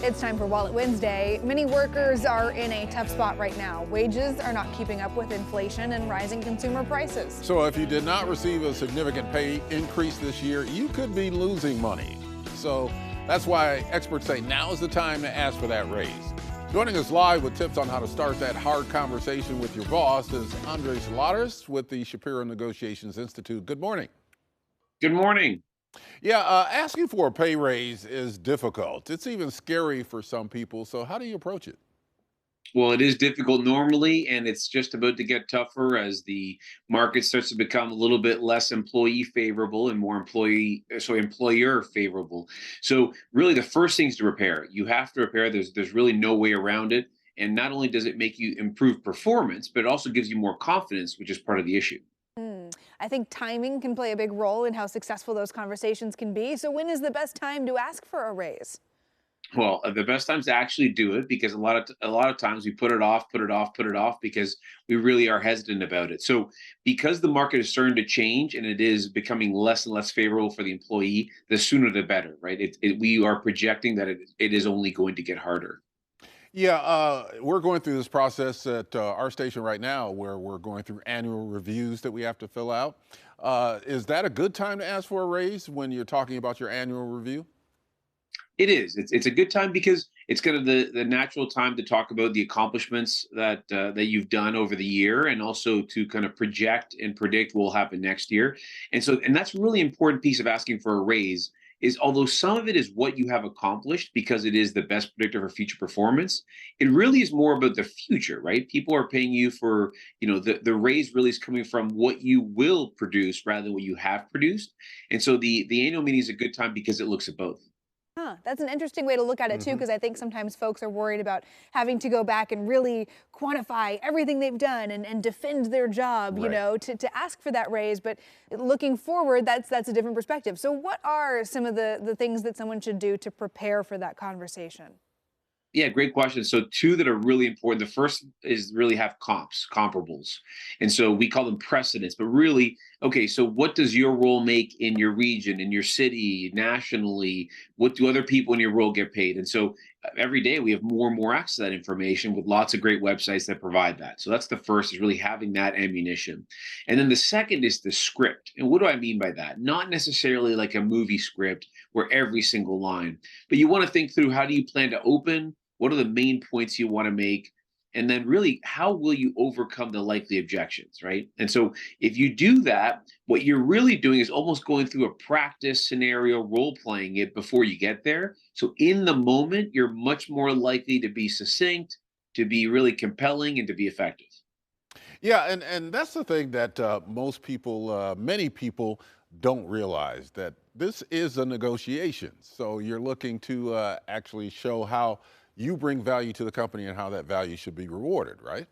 It's time for Wallet Wednesday. Many workers are in a tough spot right now. Wages are not keeping up with inflation and rising consumer prices. So if you did not receive a significant pay increase this year, you could be losing money. So that's why experts say now is the time to ask for that raise. Joining us live with tips on how to start that hard conversation with your boss is Andres Lauders with the Shapiro Negotiations Institute. Good morning. Good morning. Yeah, asking for a pay raise is difficult. It's even scary for some people. So how do you approach it? Well, it is difficult normally, and it's just about to get tougher as the market starts to become a little bit less employee favorable and more employer favorable. So really the first thing is to prepare. You have to prepare. There's really no way around it. And not only does it make you improve performance, but it also gives you more confidence, which is part of the issue. I think timing can play a big role in how successful those conversations can be. So when is the best time to ask for a raise? Well, the best times to actually do it because a lot of times we put it off because we really are hesitant about it. So because the market is starting to change and it is becoming less and less favorable for the employee, the sooner the better, right? We are projecting that it is only going to get harder. Yeah, we're going through this process at our station right now where we're going through annual reviews that we have to fill out. Is that a good time to ask for a raise when you're talking about your annual review? It is. It's a good time because it's kind of the natural time to talk about the accomplishments that you've done over the year, and also to kind of project and predict what will happen next year. And that's a really important piece of asking for a raise. Is although some of it is what you have accomplished because it is the best predictor for future performance, it really is more about the future, right? People are paying you for, the raise really is coming from what you will produce rather than what you have produced. And so the annual meeting is a good time because it looks at both. That's an interesting way to look at it too, because I think sometimes folks are worried about having to go back and really quantify everything they've done and defend their job, Right. to ask for that raise. But looking forward, that's a different perspective. So what are some of the things that someone should do to prepare for that conversation? Yeah, great question. So two that are really important. The first is really have comparables. And so we call them precedents, but really, okay, so what does your role make in your region, in your city, nationally? What do other people in your role get paid? And so every day we have more and more access to that information with lots of great websites that provide that. So that's the first, is really having that ammunition. And then the second is the script. And what do I mean by that? Not necessarily like a movie script where every single line, but you want to think through, how do you plan to open? What are the main points you want to make? And then really, how will you overcome the likely objections, right? And so if you do that, what you're really doing is almost going through a practice scenario, role playing it before you get there. So in the moment, you're much more likely to be succinct, to be really compelling, and to be effective. Yeah, and that's the thing that most people, many people don't realize, that this is a negotiation. So you're looking to actually show how you bring value to the company and how that value should be rewarded, right?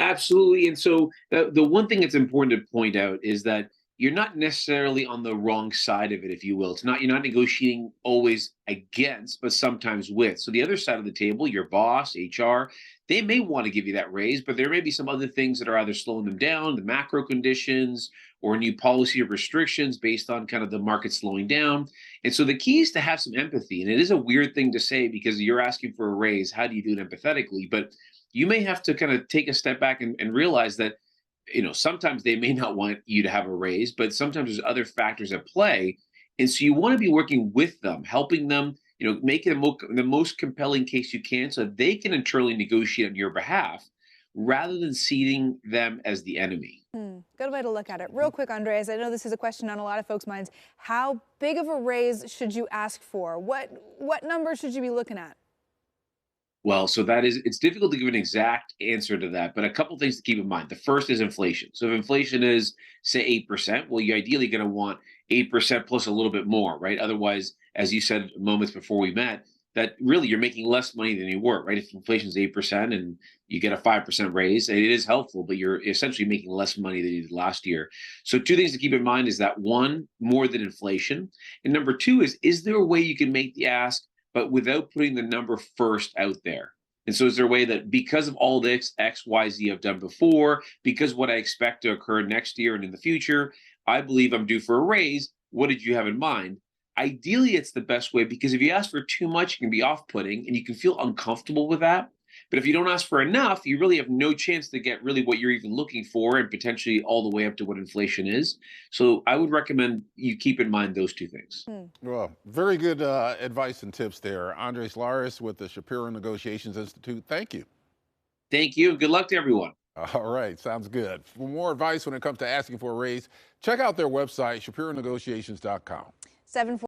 Absolutely. And so the one thing that's important to point out is that you're not necessarily on the wrong side of it, if you will. You're not negotiating always against, but sometimes with. So the other side of the table, your boss, HR, they may want to give you that raise, but there may be some other things that are either slowing them down, the macro conditions, or new policy or restrictions based on kind of the market slowing down. And so the key is to have some empathy. And it is a weird thing to say because you're asking for a raise. How do you do it empathetically? But you may have to kind of take a step back and realize that, sometimes they may not want you to have a raise, but sometimes there's other factors at play. And so you want to be working with them, helping them, make it the most compelling case you can so that they can internally negotiate on your behalf rather than seeing them as the enemy. Good way to look at it. Real quick, Andres, I know this is a question on a lot of folks' minds. How big of a raise should you ask for? What number should you be looking at? Well, so it's difficult to give an exact answer to that, but a couple things to keep in mind. The first is inflation. So if inflation is, say, 8%, well, you're ideally going to want 8% plus a little bit more, right? Otherwise, as you said moments before we met, that really you're making less money than you were, right? If inflation is 8% and you get a 5% raise, it is helpful, but you're essentially making less money than you did last year. So two things to keep in mind is that, one, more than inflation. And number two is there a way you can make the ask but without putting the number first out there? And so is there a way that, because of all this X, Y, Z I've done before, because what I expect to occur next year and in the future, I believe I'm due for a raise. What did you have in mind? Ideally, it's the best way because if you ask for too much, it can be off-putting and you can feel uncomfortable with that. But if you don't ask for enough, you really have no chance to get really what you're even looking for and potentially all the way up to what inflation is. So I would recommend you keep in mind those two things. Well, very good advice and tips there. Andres Laris with the Shapiro Negotiations Institute. Thank you. Thank you. Good luck to everyone. All right, sounds good. For more advice when it comes to asking for a raise, check out their website, ShapiroNegotiations.com. 7